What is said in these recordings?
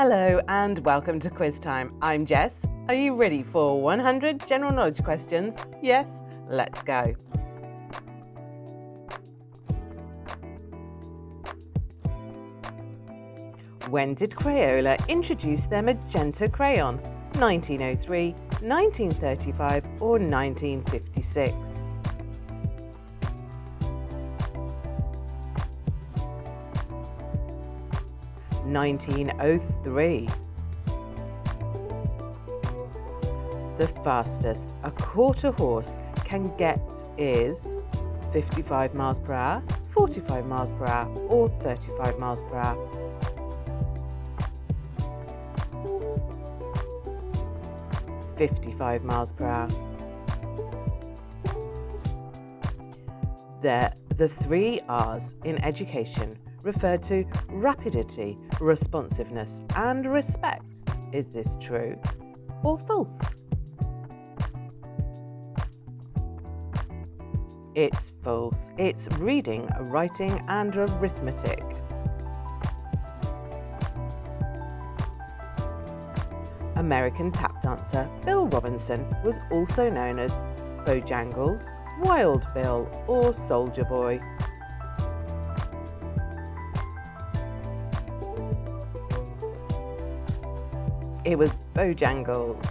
Hello and welcome to Quiz Time. I'm Jess. Are you ready for 100 general knowledge questions? Yes? Let's go. When did Crayola introduce their magenta crayon? 1903, 1935 or 1956? (1903). The fastest a quarter horse can get is 55 miles per hour, 45 miles per hour or 35 miles per hour. (55 miles per hour). The three R's in education refer to rapidity, responsiveness and respect. Is this true or false? It's false. It's reading, writing and arithmetic. American tap dancer Bill Robinson was also known as Bojangles, Wild Bill or Soldier Boy. It was Bojangles.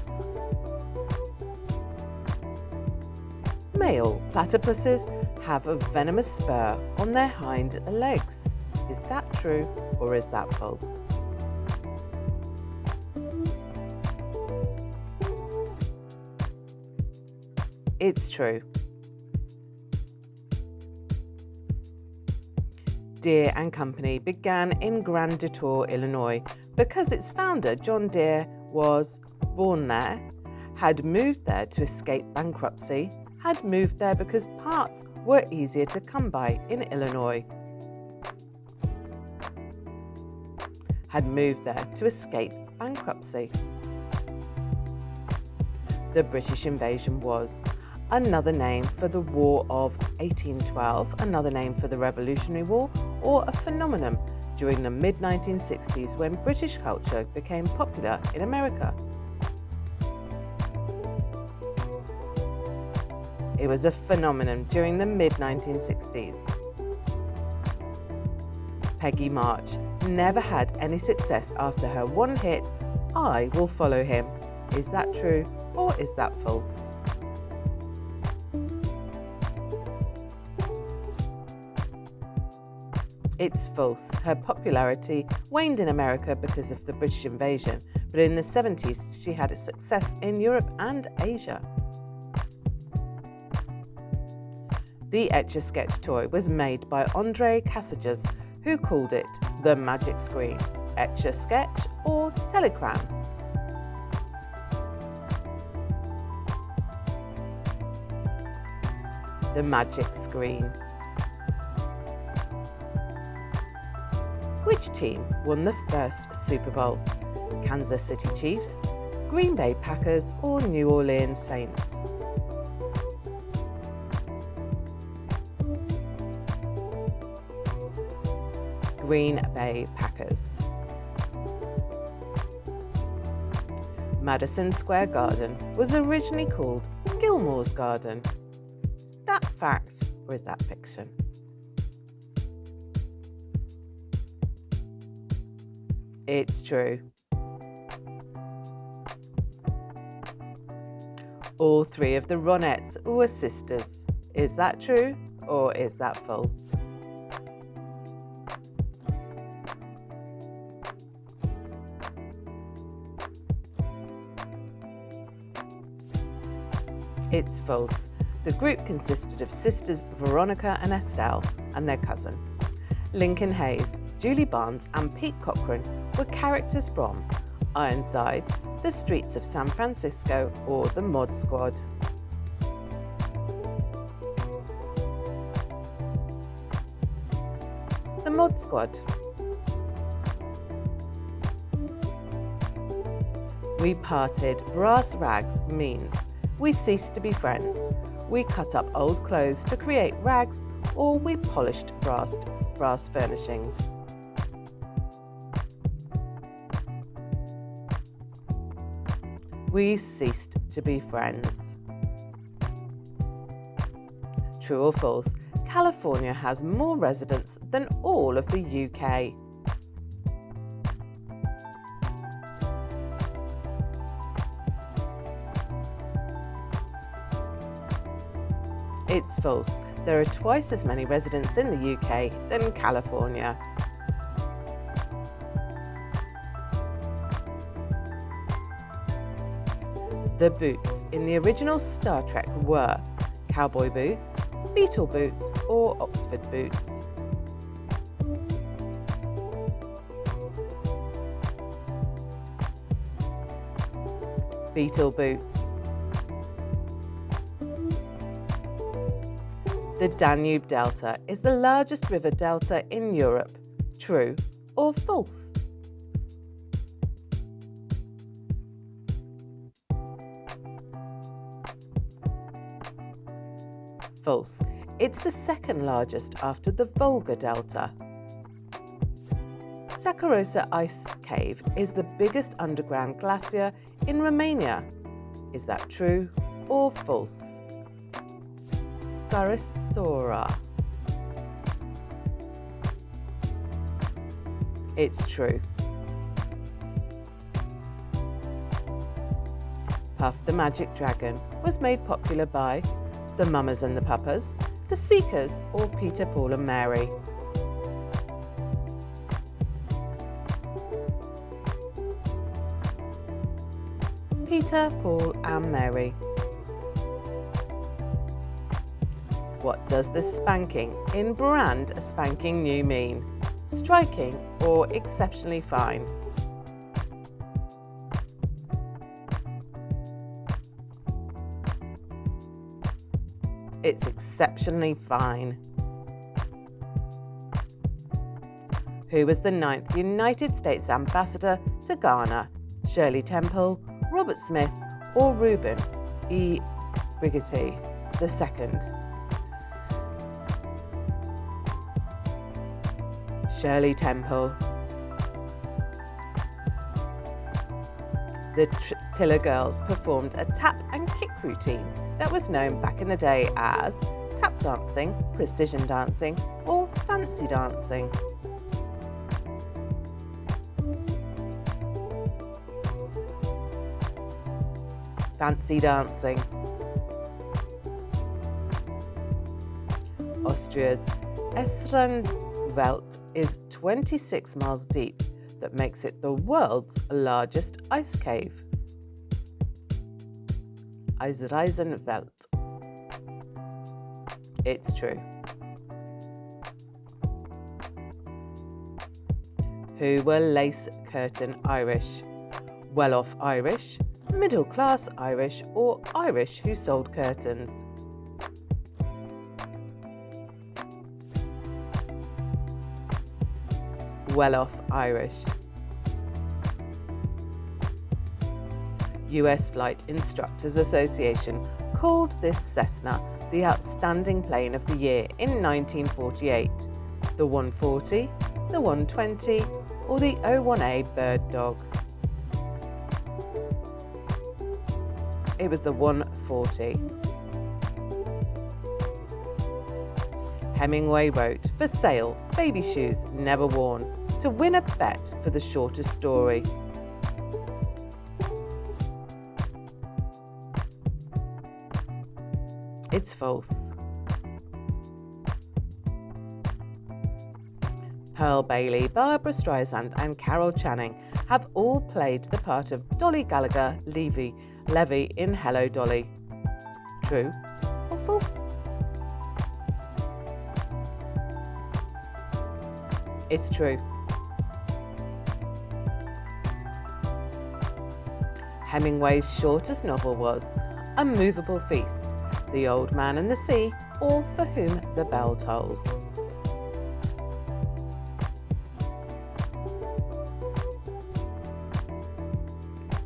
Male platypuses have a venomous spur on their hind legs. Is that true or is that false? It's true. Deere and Company began in Grand Detour, Illinois, because its founder, John Deere, was born there, had moved there to escape bankruptcy, had moved there because parts were easier to come by in Illinois, had moved there to escape bankruptcy. The British invasion was another name for the War of 1812, another name for the Revolutionary War, or a phenomenon during the mid-1960s when British culture became popular in America. It was a phenomenon during the mid-1960s. Peggy March never had any success after her one hit, "I Will Follow Him." Is that true or is that false? It's false. Her popularity waned in America because of the British invasion, but in the 70s she had a success in Europe and Asia. The Etch-a-Sketch toy was made by Andre Casages, who called it the Magic Screen, Etch-a-Sketch or Telegram. The Magic Screen. Which team won the first Super Bowl? Kansas City Chiefs, Green Bay Packers or New Orleans Saints? Green Bay Packers. Madison Square Garden was originally called Gilmore's Garden. Is that fact or is that fiction? It's true. All three of the Ronettes were sisters. Is that true or is that false? It's false. The group consisted of sisters Veronica and Estelle and their cousin. Lincoln Hayes, Julie Barnes and Pete Cochran were characters from Ironside, The Streets of San Francisco or The Mod Squad. The Mod Squad. We parted brass rags means we ceased to be friends. We cut up old clothes to create rags, or we polished brass furnishings. We ceased to be friends. True or false? California has more residents than all of the UK. It's false. There are twice as many residents in the UK than California. The boots in the original Star Trek were cowboy boots, beetle boots, or Oxford boots. Beetle boots. The Danube Delta is the largest river delta in Europe. True or false? False. It's the second largest after the Volga Delta. Sakarosa Ice Cave is the biggest underground glacier in Romania. Is that true or false? Scarisora. It's true. Puff the Magic Dragon was made popular by the Mamas and the Papas, the Seekers, or Peter, Paul and Mary. Peter, Paul and Mary. What does the spanking in brand a spanking new mean? Striking or exceptionally fine? It's exceptionally fine. Who was the 9th United States Ambassador to Ghana? Shirley Temple, Robert Smith, or Reuben E. Brigety II? Shirley Temple. The Tiller Girls performed a tap and kick routine that was known back in the day as tap dancing, precision dancing, or fancy dancing. Fancy dancing. Austria's Esranwelt is 26 miles deep. That makes it the world's largest ice cave. Eisreisenwelt. It's true. Who were lace curtain Irish? Well-off Irish, middle-class Irish, or Irish who sold curtains? Well-off Irish. US Flight Instructors Association called this Cessna the outstanding plane of the year in 1948. The 140, the 120, or the 01A Bird Dog? It was the 140. Hemingway wrote, "For sale, baby shoes never worn," to win a bet for the shortest story. It's false. Pearl Bailey, Barbara Streisand and Carol Channing have all played the part of Dolly Gallagher Levy in Hello, Dolly. True or false? It's true. Hemingway's shortest novel was A Movable Feast, The Old Man and the Sea, or For Whom the Bell Tolls.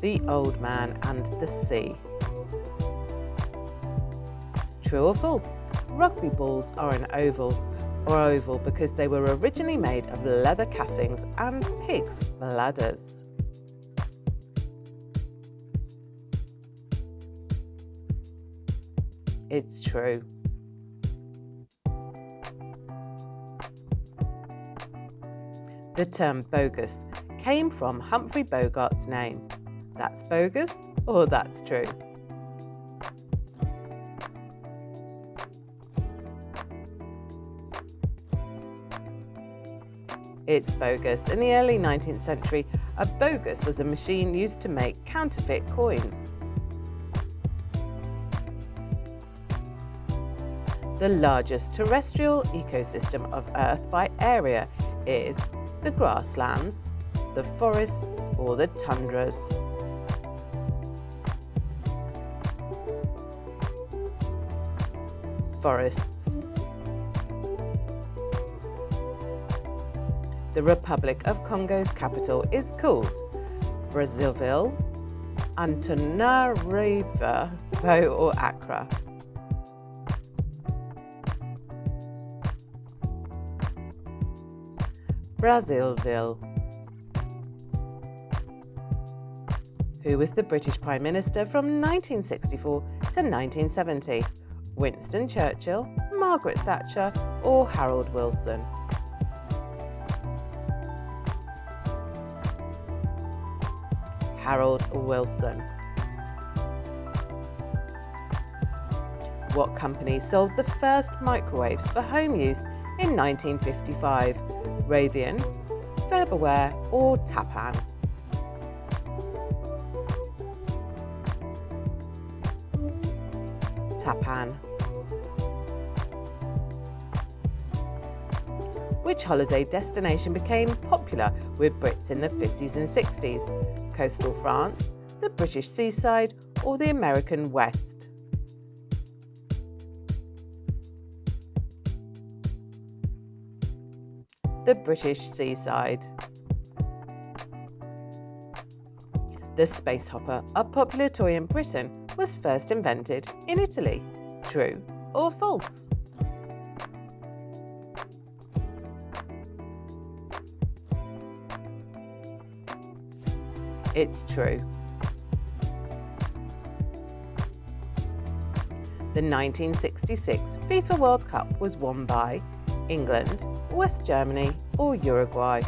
The Old Man and the Sea. True or false? Rugby balls are an oval because they were originally made of leather castings and pigs' bladders. It's true. The term bogus came from Humphrey Bogart's name. That's bogus or that's true? It's bogus. In the early 19th century, a bogus was a machine used to make counterfeit coins. The largest terrestrial ecosystem of Earth by area is the grasslands, the forests, or the tundras. Forests. The Republic of Congo's capital is called Brazzaville, Antananarivo, or Accra. Brazzaville. Who was the British Prime Minister from 1964 to 1970? Winston Churchill, Margaret Thatcher, or Harold Wilson? Harold Wilson. What company sold the first microwaves for home use in 1955? Raytheon, Farberware, or Tappan? Tappan. Which holiday destination became popular with Brits in the 50s and 60s? Coastal France, the British seaside, or the American West? The British seaside. The space hopper, a popular toy in Britain, was first invented in Italy. True or false? It's true. The 1966 FIFA World Cup was won by England, West Germany, or Uruguay?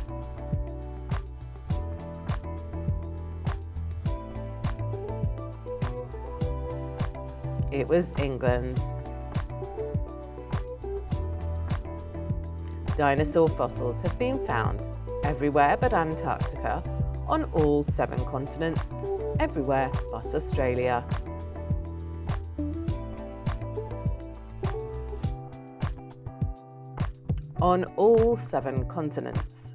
It was England. Dinosaur fossils have been found everywhere but Antarctica, on all 7 continents, everywhere but Australia. On all 7 continents.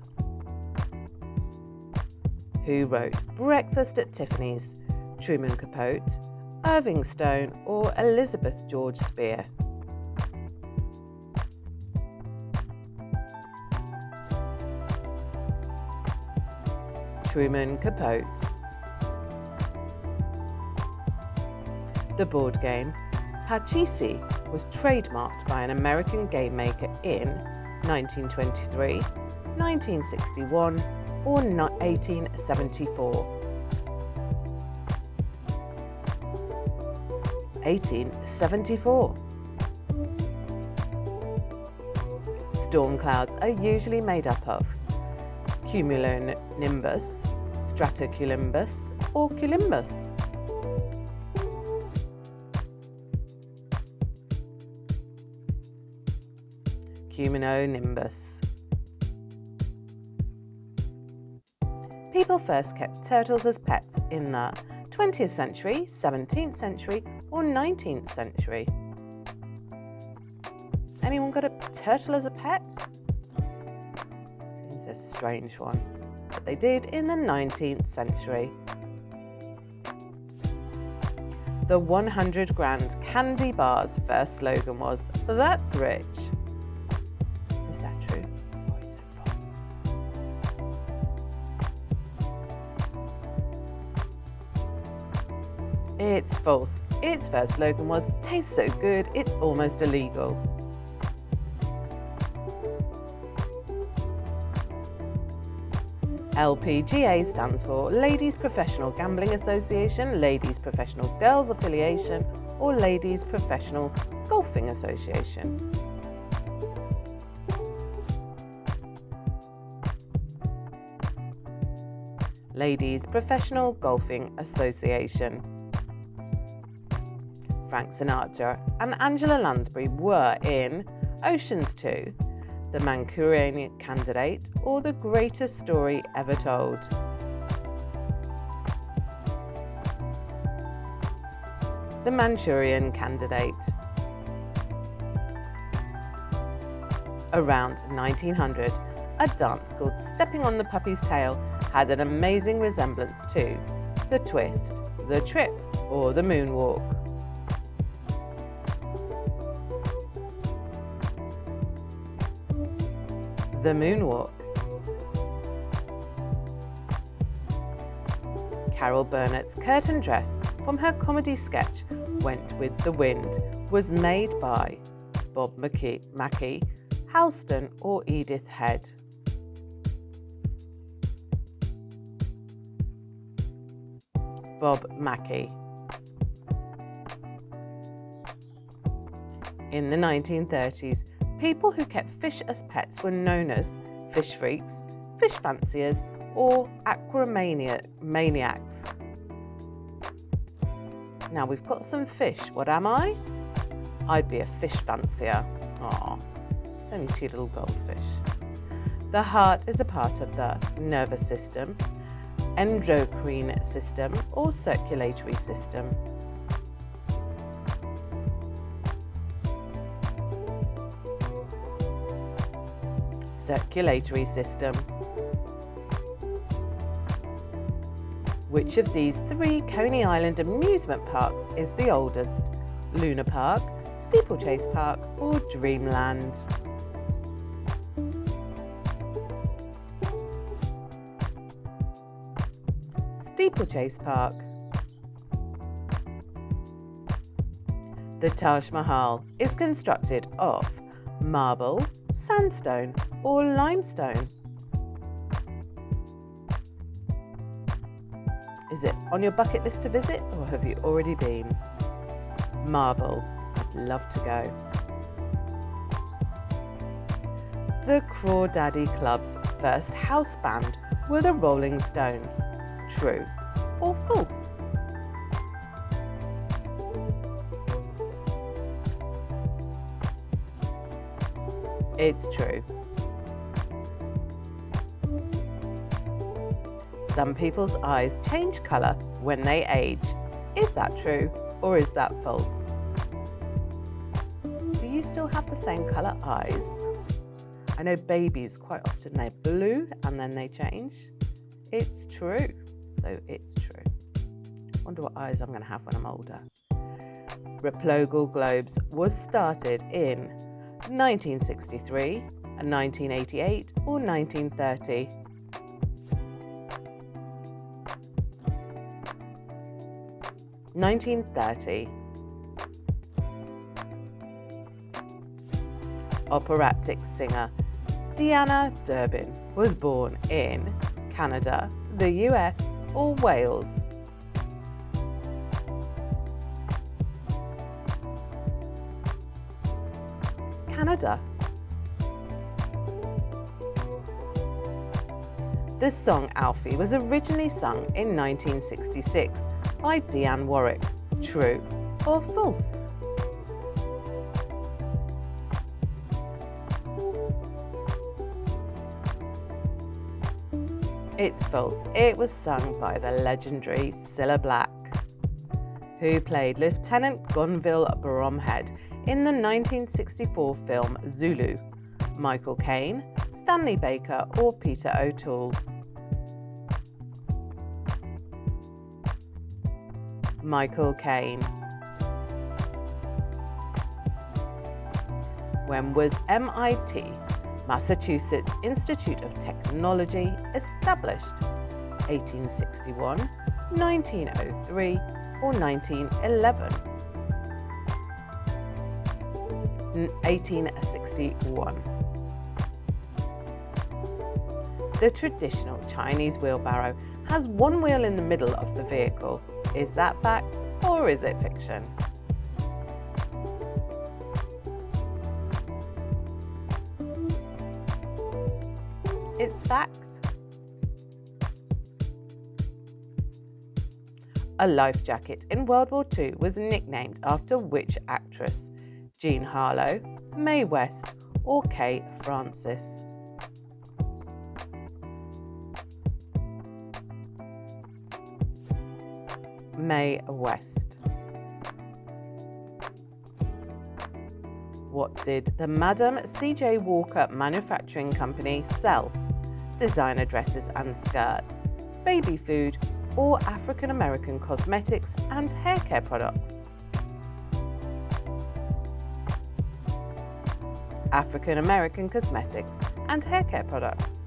Who wrote Breakfast at Tiffany's? Truman Capote, Irving Stone, or Elizabeth George Spear? Truman Capote. The board game Pachisi was trademarked by an American game maker in 1923, 1961, or 1874. 1874. Storm clouds are usually made up of cumulonimbus, stratocumulos, or cumulimbus. Cumulonimbus. People first kept turtles as pets in the 20th century, 17th century, or 19th century. Anyone got a turtle as a pet? Seems a strange one, but they did in the 19th century. The 100 grand candy bar's first slogan was, "That's rich." Is that true or is it false? It's false. Its first slogan was, "Tastes so good, it's almost illegal." LPGA stands for Ladies Professional Gambling Association, Ladies Professional Girls Affiliation, or Ladies Professional Golfing Association? Ladies Professional Golfing Association. Frank Sinatra and Angela Lansbury were in Ocean's 2, The Manchurian Candidate, or The Greatest Story Ever Told. The Manchurian Candidate. Around 1900, a dance called Stepping on the Puppy's Tail had an amazing resemblance to the twist, the trip, or the moonwalk. The moonwalk. Carol Burnett's curtain dress from her comedy sketch Went with the Wind was made by Bob Mackie, Halston, or Edith Head. Bob Mackie. In the 1930s, people who kept fish as pets were known as fish freaks, fish fanciers, or aquamaniacs. Now we've got some fish. What am I? I'd be a fish fancier. Aw, it's only two little goldfish. The heart is a part of the nervous system, endocrine system, or circulatory system. Circulatory system. Which of these three Coney Island amusement parks is the oldest? Luna Park, Steeplechase Park, or Dreamland? Steeplechase Park. The Taj Mahal is constructed of marble, sandstone, or limestone? Is it on your bucket list to visit, or have you already been? Marble. I'd love to go. The Crawdaddy Club's first house band were the Rolling Stones. True or false? It's true. Some people's eyes change colour when they age. Is that true or is that false? Do you still have the same colour eyes? I know babies, quite often they're blue and then they change. It's true, so it's true. Wonder what eyes I'm going to have when I'm older. Replogal globes was started in 1963, 1988 or 1930? (1930). Operatic singer Deanna Durbin was born in Canada, the US or Wales? Canada. The song Alfie was originally sung in 1966 by Dionne Warwick. True or false? It's false. It was sung by the legendary Cilla Black, who played Lieutenant Gonville Bromhead in the 1964 film Zulu. Michael Caine, Stanley Baker or Peter O'Toole? Michael Caine. When was MIT, Massachusetts Institute of Technology, established? 1861, 1903 or 1911? 1861. The traditional Chinese wheelbarrow has one wheel in the middle of the vehicle. Is that fact or is it fiction? It's facts. A life jacket in World War II was nicknamed after which actress? Jean Harlow, Mae West, or Kay Francis? Mae West. What did the Madame C.J. Walker Manufacturing Company sell? Designer dresses and skirts, baby food, or African American cosmetics and hair care products? African American cosmetics and hair care products.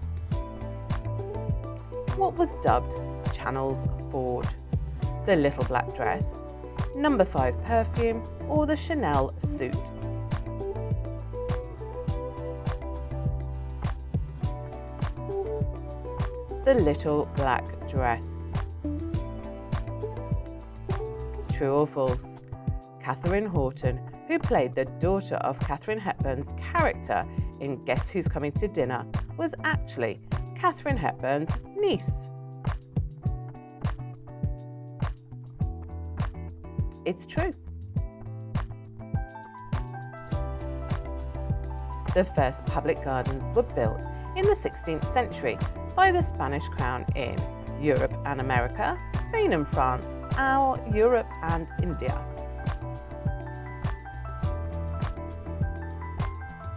What was dubbed Channel's Ford? The little black dress, No. 5 perfume, or the Chanel suit? The little black dress. True or false? Catherine Horton, who played the daughter of Katharine Hepburn's character in Guess Who's Coming to Dinner, was actually Katharine Hepburn's niece. It's true. The first public gardens were built in the 16th century by the Spanish crown in Europe and America, Spain and France, or Europe and India.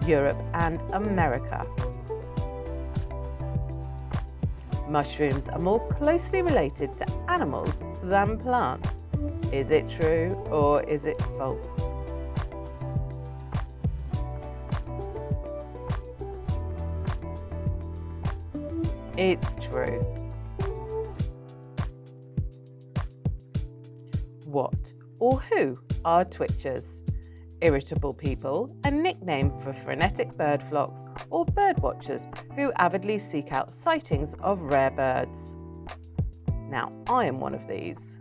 Europe and America. Mushrooms are more closely related to animals than plants. Is it true or is it false? It's true. What or who are twitchers? Irritable people, a nickname for frenetic bird flocks or bird watchers who avidly seek out sightings of rare birds. Now, I am one of these.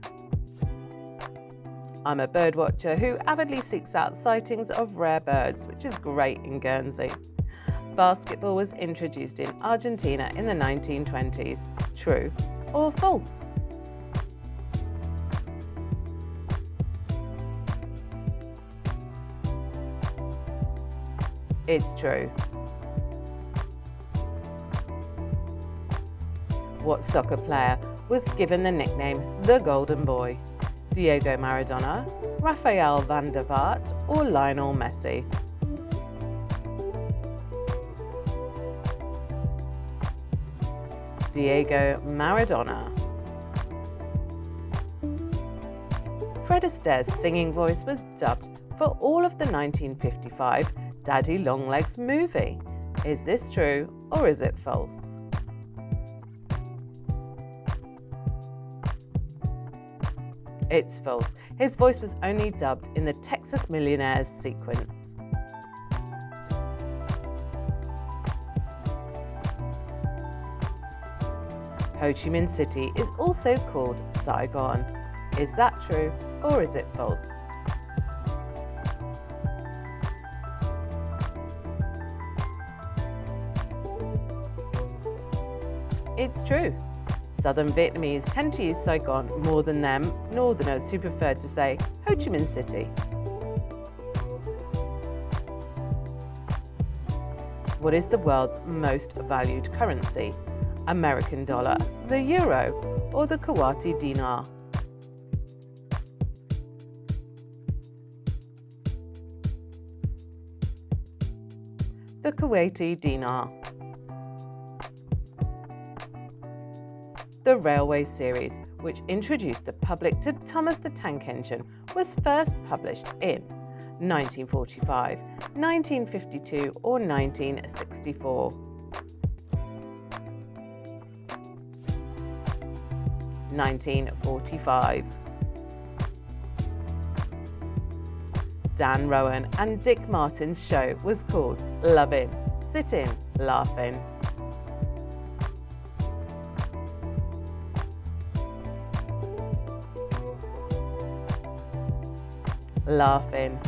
I'm a bird watcher who avidly seeks out sightings of rare birds, which is great in Guernsey. Basketball was introduced in Argentina in the 1920s. True or false? It's true. What soccer player was given the nickname the Golden Boy? Diego Maradona, Rafael van der Vaart, or Lionel Messi? Diego Maradona. Fred Astaire's singing voice was dubbed for all of the 1955 Daddy Longlegs movie. Is this true or is it false? It's false. His voice was only dubbed in the Texas Millionaires sequence. Ho Chi Minh City is also called Saigon. Is that true or is it false? It's true. Southern Vietnamese tend to use Saigon more than them Northerners who preferred to say Ho Chi Minh City. What is the world's most valued currency? American dollar, the euro, or the Kuwaiti dinar? The Kuwaiti dinar. The Railway series, which introduced the public to Thomas the Tank Engine, was first published in 1945, 1952, or 1964. 1945. Dan Rowan and Dick Martin's show was called Lovin', Sittin', Laughin'. Laughing.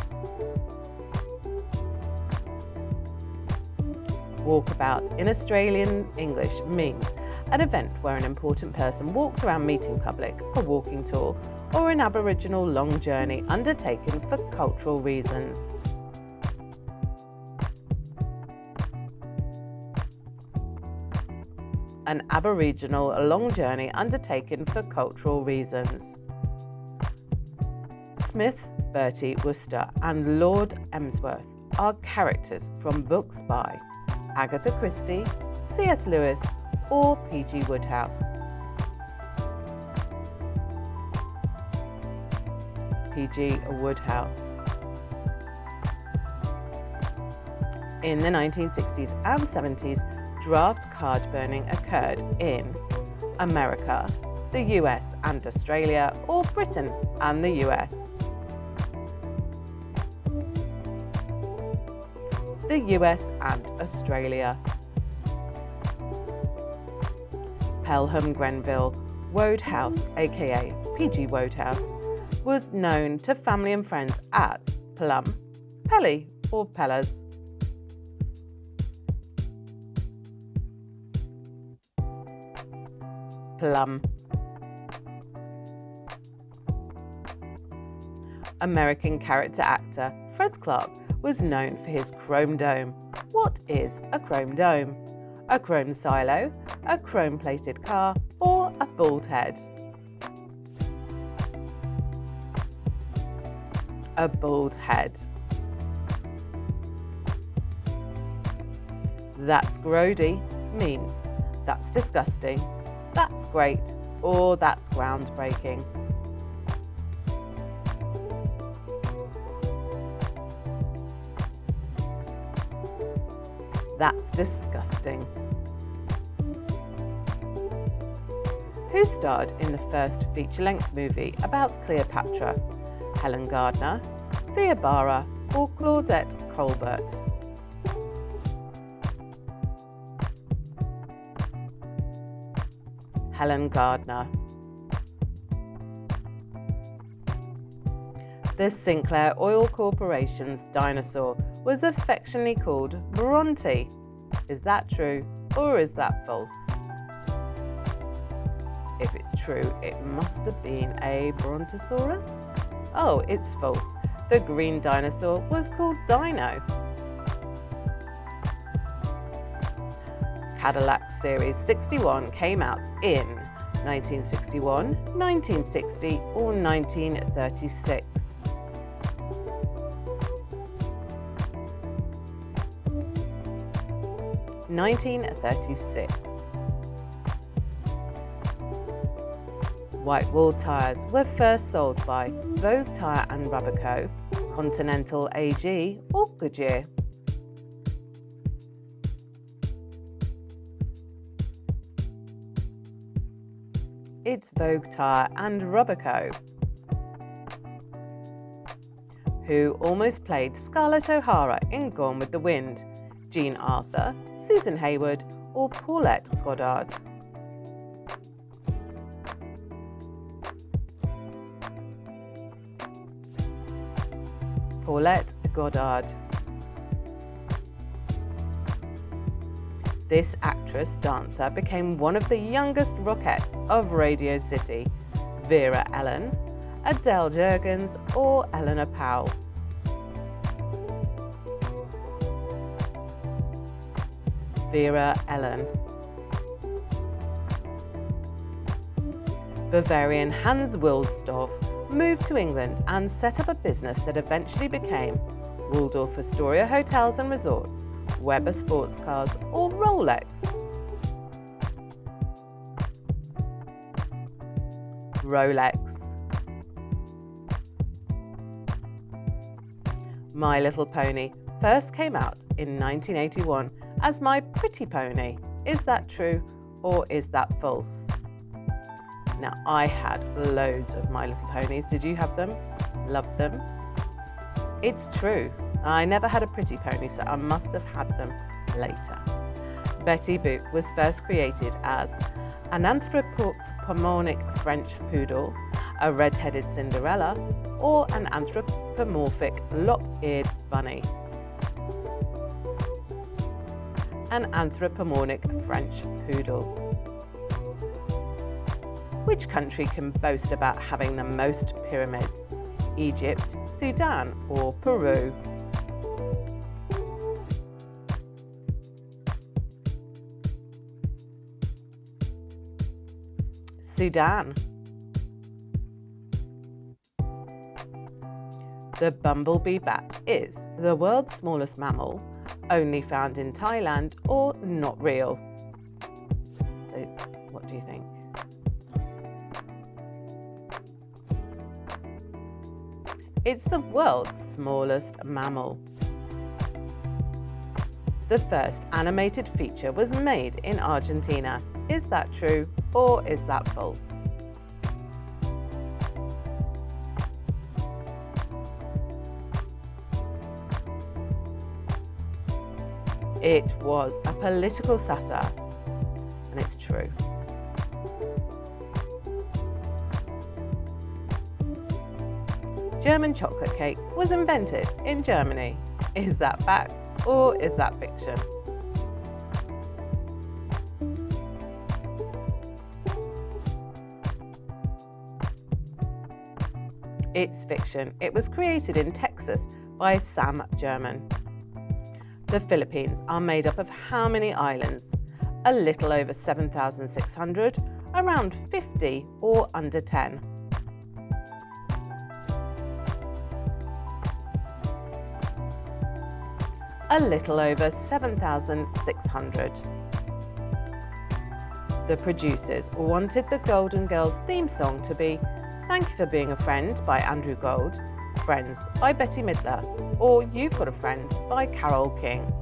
Walkabout in Australian English means an event where an important person walks around meeting public, a walking tour, or an Aboriginal long journey undertaken for cultural reasons. An Aboriginal long journey undertaken for cultural reasons. Smith, Bertie Wooster, and Lord Emsworth are characters from books by Agatha Christie, C.S. Lewis, or P.G. Wodehouse. P.G. Wodehouse. In the 1960s and 70s, draft card burning occurred in America, the US and Australia, or Britain and the US. The US and Australia. Pelham Grenville Wodehouse, aka P.G. Wodehouse, was known to family and friends as Plum, Pelly, or Pellas. Plum. American character actor Fred Clark was known for his chrome dome. What is a chrome dome? A chrome silo, a chrome-plated car, or a bald head? A bald head. That's grody means that's disgusting, that's great, or that's groundbreaking. That's disgusting. Who starred in the first feature-length movie about Cleopatra? Helen Gardner, Thea Bara, or Claudette Colbert? Helen Gardner. The Sinclair Oil Corporation's dinosaur was affectionately called Bronte. Is that true or is that false? If it's true, it must have been a Brontosaurus. Oh, it's false. The green dinosaur was called Dino. Cadillac Series 61 came out in 1961, 1960, or 1936. 1936. White wall tyres were first sold by Vogue Tyre and Rubber Co., Continental AG, or Goodyear. It's Vogue Tyre and Rubber Co. Who almost played Scarlett O'Hara in Gone with the Wind? Jean Arthur, Susan Hayward, or Paulette Goddard? Paulette Goddard. This actress-dancer became one of the youngest Rockettes of Radio City. Vera Ellen, Adele Jurgens, or Eleanor Powell? Vera Ellen. Bavarian Hans Wilsdorf moved to England and set up a business that eventually became Waldorf Astoria Hotels and Resorts, Weber Sports Cars, or Rolex? Rolex. My Little Pony first came out in 1981 as My Pretty Pony. Is that true or is that false? Now, I had loads of My Little Ponies. Did you have them? Loved them? It's true. I never had a pretty pony, so I must have had them later. Betty Boop was first created as an anthropomorphic French poodle, a red-headed Cinderella, or an anthropomorphic lop-eared bunny. an anthropomorphic French poodle. Which country can boast about having the most pyramids? Egypt, Sudan, or Peru? Sudan. The bumblebee bat is the world's smallest mammal, only found in Thailand, or not real. So, what do you think? It's the world's smallest mammal. The first animated feature was made in Argentina. Is that true or is that false? It was a political satire, and it's true. German chocolate cake was invented in Germany. Is that fact or is that fiction? It's fiction. It was created in Texas by Sam German. The Philippines are made up of how many islands? A little over 7,600, around 50, or under 10? A little over 7,600. The producers wanted the Golden Girls theme song to be Thank You for Being a Friend by Andrew Gold, Friends by Bette Midler, or You've Got a Friend by Carole King.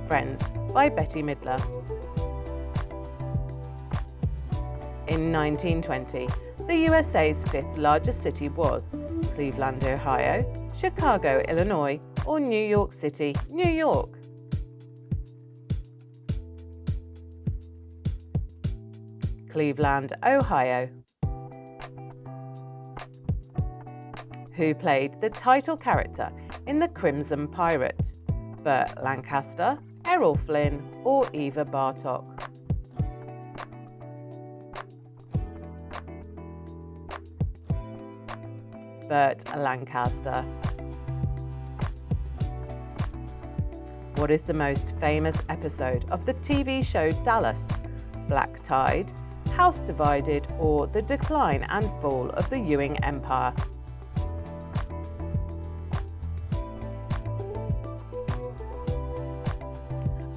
Friends by Bette Midler. In 1920, the USA's fifth largest city was Cleveland, Ohio, Chicago, Illinois, or New York City, New York. Cleveland, Ohio. Who played the title character in The Crimson Pirate? Burt Lancaster, Errol Flynn, or Eva Bartok? Burt Lancaster. What is the most famous episode of the TV show Dallas? Black Tide, House Divided, or The Decline and Fall of the Ewing Empire?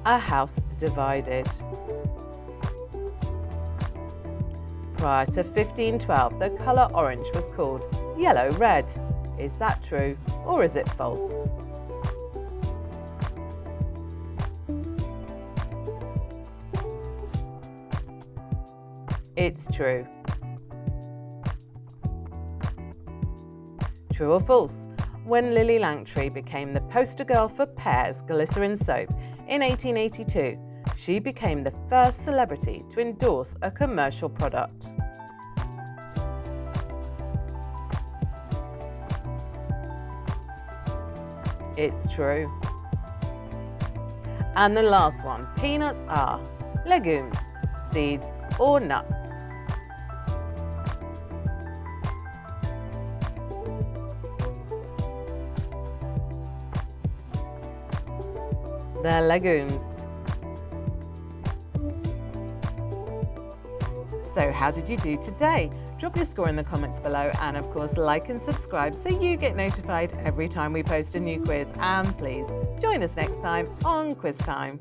A House Divided. Prior to 1512, the colour orange was called yellow-red. Is that true or is it false? It's true. True or false? When Lily Langtry became the poster girl for Pear's glycerin soap in 1882, she became the first celebrity to endorse a commercial product. It's true. And the last one, peanuts are legumes, seeds, or nuts? They're legumes. So how did you do today? Drop your score in the comments below, and of course like and subscribe so you get notified every time we post a new quiz. And please join us next time on Quiz Time.